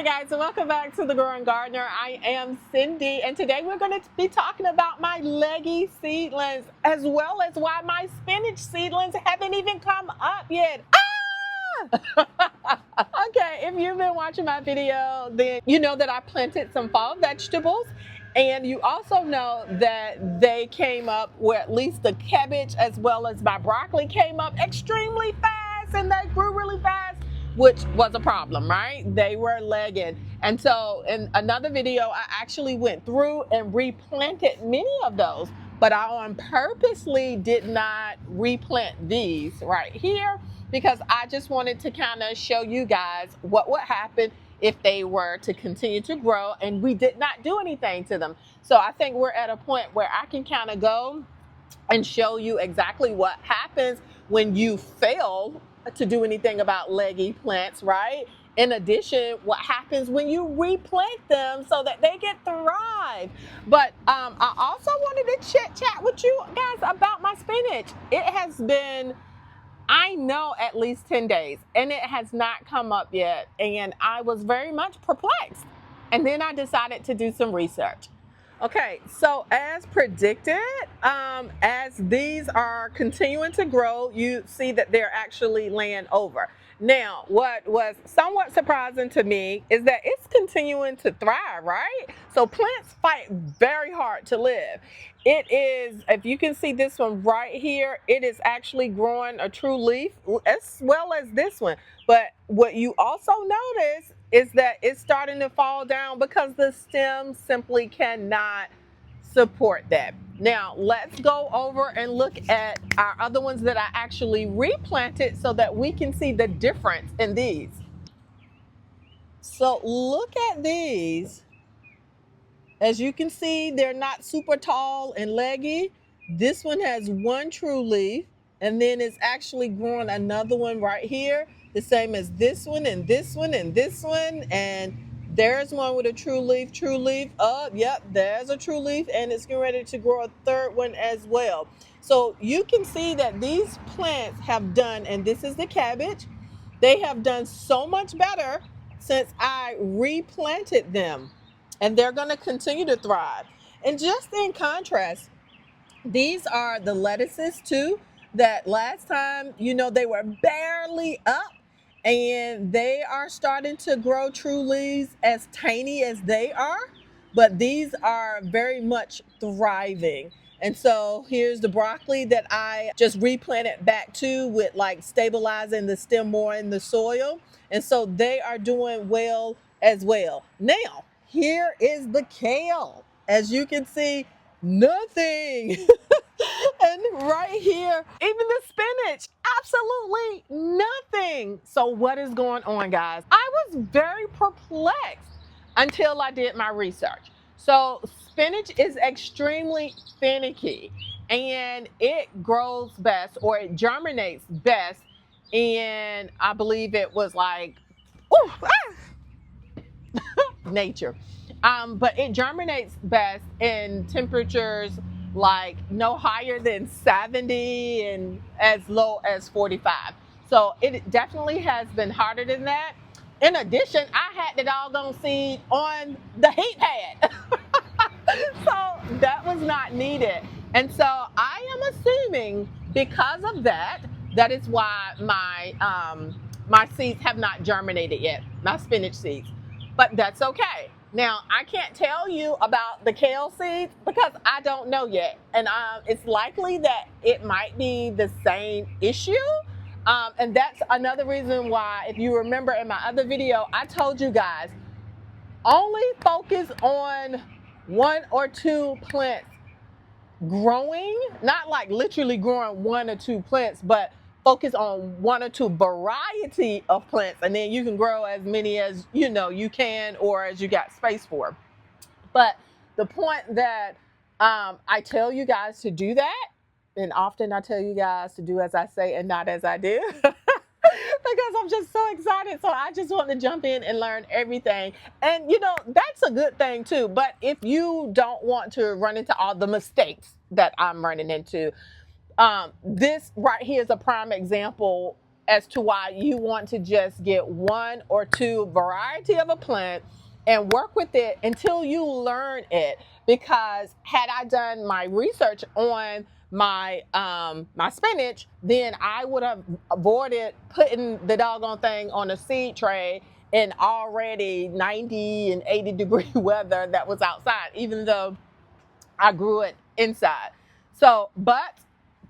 Guys, and welcome back to The Growing Gardener. I am Cindy, and today we're going to be talking about my leggy seedlings, as well as why my spinach seedlings haven't even come up yet. Okay, if you've been watching my video, then you know that I planted some fall vegetables, and you also know that they came up, or at least the cabbage as well as my broccoli came up extremely fast, and they grew really fast, which was a problem, right? They were legged. And so in another video, I actually went through and replanted many of those, but I on purposely did not replant these right here because I just wanted to kind of show you guys what would happen if they were to continue to grow and we did not do anything to them. So I think we're at a point where I can kind of go and show you exactly what happens when you fail to do anything about leggy plants, right? In addition, what happens when you replant them so that they can thrive. But I also wanted to chit chat with you guys about my spinach. It has been, I know, at least 10 days, and it has not come up yet. And I was very much perplexed. And then I decided to do some research. Okay, so as predicted, as these are continuing to grow, you see that they're actually laying over. Now, what was somewhat surprising to me is that it's continuing to thrive, right? So plants fight very hard to live. It is, if you can see this one right here, it is actually growing a true leaf as well as this one. But what you also notice is that it's starting to fall down because the stem simply cannot support that. Now, let's go over and look at our other ones that I actually replanted so that we can see the difference in these. So look at these. As you can see, they're not super tall and leggy. This one has one true leaf, and then it's actually growing another one right here, the same as this one and this one and this one. And there's one with a true leaf. Oh, yep, there's a true leaf, and it's getting ready to grow a third one as well. So you can see that these plants have done, and this is the cabbage, they have done so much better since I replanted them. And they're going to continue to thrive. And just in contrast, these are the lettuces too, that last time, you know, they were barely up, and they are starting to grow true leaves as tiny as they are, but these are very much thriving. And so here's the broccoli that I just replanted back to with like stabilizing the stem more in the soil. And so they are doing well as well. Now, here is the kale. As you can see, nothing. And right here, even the spinach, absolutely nothing. So what is going on, guys? I was very perplexed until I did my research. So spinach is extremely finicky, and it grows best, or it germinates best in, I believe it was like, nature. But it germinates best in temperatures like no higher than 70 and as low as 45. So it definitely has been harder than that. In addition, I had the doggone seed on the heat pad. So that was not needed. And so I am assuming because of that, that is why my seeds have not germinated yet, my spinach seeds. But that's okay. Now, I can't tell you about the kale seeds because I don't know yet. And it's likely that it might be the same issue. And that's another reason why, if you remember in my other video, I told you guys, only focus on one or two plants growing, not like literally growing one or two plants, but focus on one or two variety of plants, and then you can grow as many as you know you can or as you got space for. But the point that I tell you guys to do that, and often I tell you guys to do as I say and not as I do, because I'm just so excited. So I just want to jump in and learn everything. And you know, that's a good thing too. But if you don't want to run into all the mistakes that I'm running into, this right here is a prime example as to why you want to just get one or two variety of a plant and work with it until you learn it. Because had I done my research on my spinach, then I would have avoided putting the doggone thing on a seed tray in already 90 and 80-degree weather that was outside, even though I grew it inside. So, but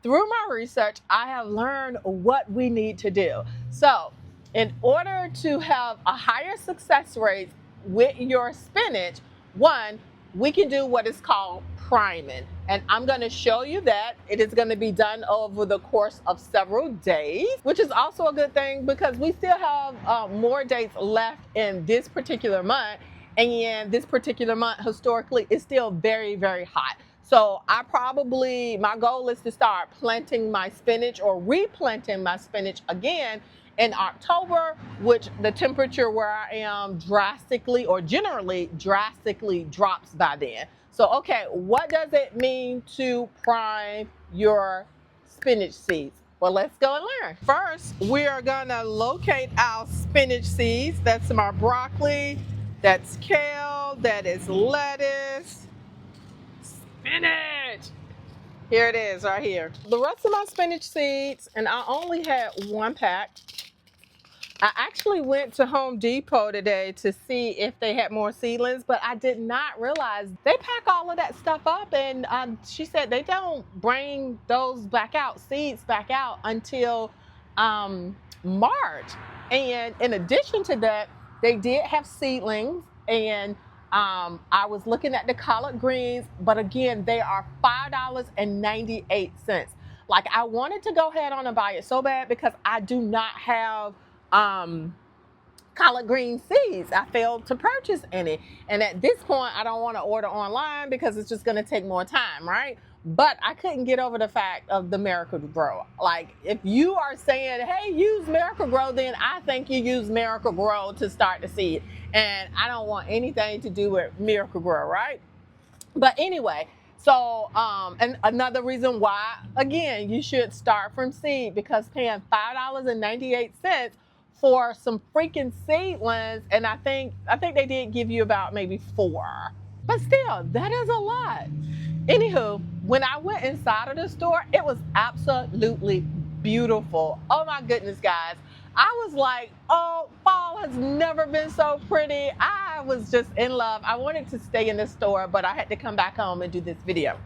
through my research, I have learned what we need to do. So, in order to have a higher success rate with your spinach, one, we can do what is called priming. And I'm going to show you that. It is going to be done over the course of several days, which is also a good thing because we still have more days left in this particular month. And this particular month historically is still very, very hot. So my goal is to start planting my spinach or replanting my spinach again in October, which the temperature where I am drastically or generally drastically drops by then. So, okay, what does it mean to prime your spinach seeds? Well, let's go and learn. First, we are gonna locate our spinach seeds. That's my broccoli, that's kale, that is lettuce, spinach. Here it is right here. The rest of my spinach seeds, and I only had one pack. I actually went to Home Depot today to see if they had more seedlings, but I did not realize they pack all of that stuff up, and she said they don't bring those seeds back out until March. And in addition to that, they did have seedlings, and I was looking at the collard greens, but again, they are $5.98. Like, I wanted to go ahead on and buy it so bad because I do not have collard green seeds. I failed to purchase any. And at this point, I don't want to order online because it's just going to take more time, right? But I couldn't get over the fact of the Miracle-Gro. Like, if you are saying, hey, use Miracle-Gro, then I think you use Miracle-Gro to start the seed. And I don't want anything to do with Miracle-Gro, right? But anyway, so and another reason why, again, you should start from seed, because paying $5.98 for some freaking seedlings, and I think they did give you about maybe 4, but still, that is a lot. Anywho, when I went inside of the store, it was absolutely beautiful. Oh my goodness, guys. I was like, oh, fall has never been so pretty. I was just in love. I wanted to stay in the store, but I had to come back home and do this video.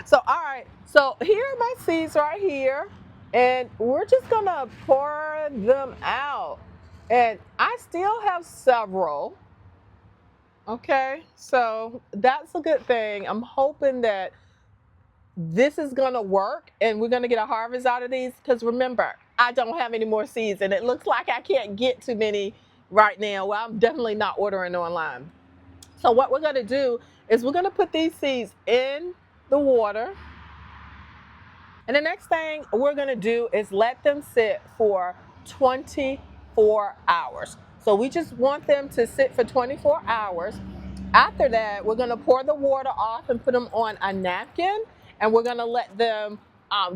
So, all right. So here are my seeds right here, and we're just gonna pour them out. And I still have several. Okay, so that's a good thing. I'm hoping that this is gonna work and we're gonna get a harvest out of these, because remember, I don't have any more seeds and it looks like I can't get too many right now. Well, I'm definitely not ordering online. So what we're gonna do is we're gonna put these seeds in the water. And the next thing we're gonna do is let them sit for 24 hours. So we just want them to sit for 24 hours. After that, we're gonna pour the water off and put them on a napkin, and we're gonna let them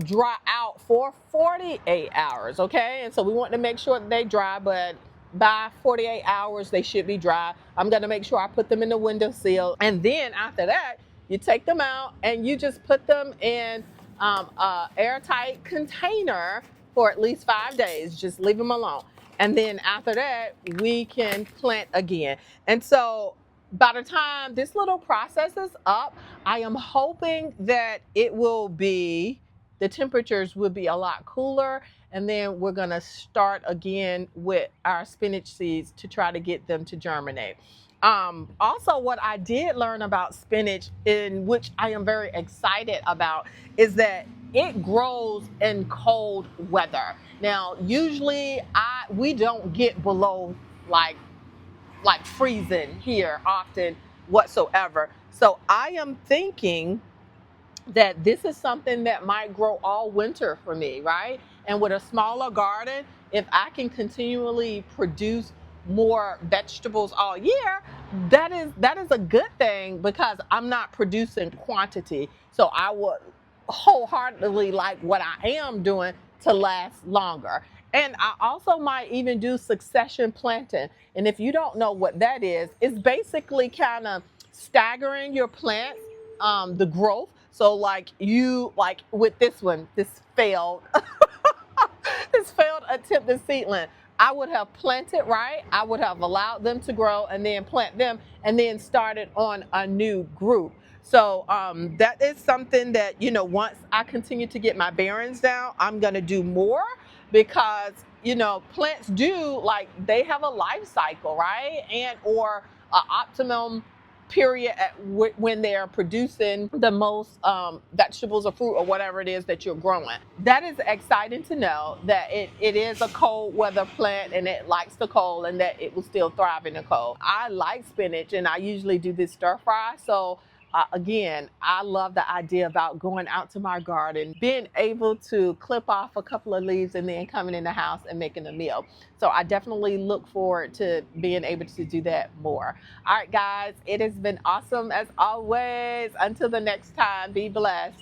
dry out for 48 hours, okay? And so we want to make sure that they dry, but by 48 hours, they should be dry. I'm gonna make sure I put them in the windowsill. And then after that, you take them out and you just put them in an airtight container for at least 5 days. Just leave them alone. And then after that, we can plant again. And so by the time this little process is up, I am hoping that the temperatures will be a lot cooler, and then we're gonna start again with our spinach seeds to try to get them to germinate. Also, what I did learn about spinach, in which I am very excited about, is that it grows in cold weather. Now, usually we don't get below like freezing here often whatsoever. So I am thinking that this is something that might grow all winter for me, right? And with a smaller garden, if I can continually produce more vegetables all year, that is a good thing, because I'm not producing quantity. So I would wholeheartedly like what I am doing to last longer. And I also might even do succession planting. And if you don't know what that is, it's basically kind of staggering your plants, the growth. So like with this one, this failed this failed attempted seedling. I would have planted right. I would have allowed them to grow and then plant them and then started on a new group. So that is something that, once I continue to get my bearings down, I'm going to do more because, plants do, like, they have a life cycle, right? And or an optimum period when they're producing the most vegetables or fruit or whatever it is that you're growing. That is exciting to know that it is a cold weather plant and it likes the cold and that it will still thrive in the cold. I like spinach and I usually do this stir fry. So again, I love the idea about going out to my garden, being able to clip off a couple of leaves and then coming in the house and making a meal. So I definitely look forward to being able to do that more. All right, guys, it has been awesome as always. Until the next time, be blessed.